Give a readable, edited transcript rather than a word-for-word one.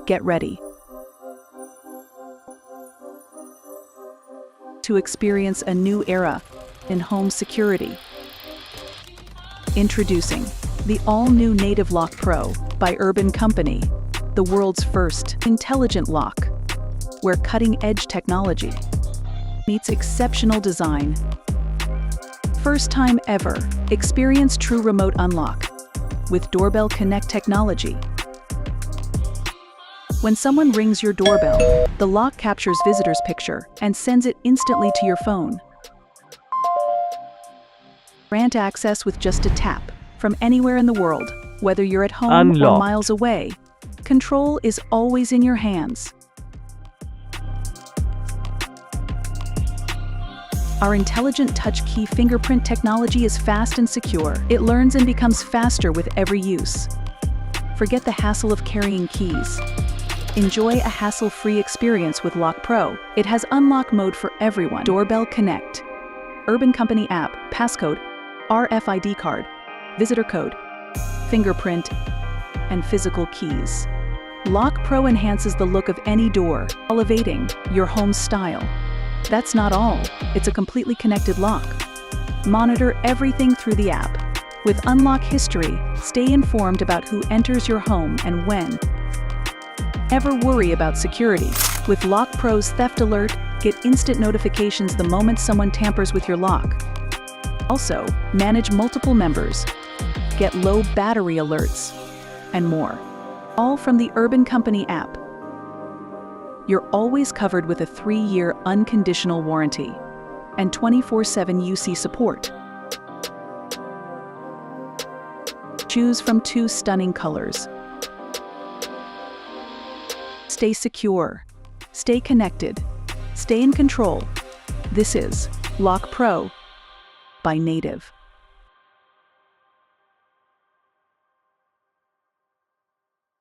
Get ready to experience a new era in home security. Introducing the all-new Native Lock Pro by Urban Company, the world's first intelligent lock, where cutting-edge technology meets exceptional design. First time ever, experience true remote unlock with Doorbell Connect technology. When someone rings your doorbell, the lock captures visitor's picture and sends it instantly to your phone. Grant access with just a tap from anywhere in the world, whether you're at home or miles away. Control is always in your hands. Our intelligent touch key fingerprint technology is fast and secure. It learns and becomes faster with every use. Forget the hassle of carrying keys. Enjoy a hassle-free experience with Lock Pro. It has unlock mode for everyone. Doorbell Connect, Urban Company app, passcode, RFID card, visitor code, fingerprint, and physical keys. Lock Pro enhances the look of any door, elevating your home's style. That's not all. It's a completely connected lock. Monitor everything through the app. With unlock history, stay informed about who enters your home and when. Never worry about security. With Lock Pro's Theft Alert, get instant notifications the moment someone tampers with your lock. Also, manage multiple members, get low battery alerts, and more. All from the Urban Company app. You're always covered with a 3-year unconditional warranty and 24/7 UC support. Choose from 2 stunning colors. Stay secure, stay connected, stay in control. This is Lock Pro by Native.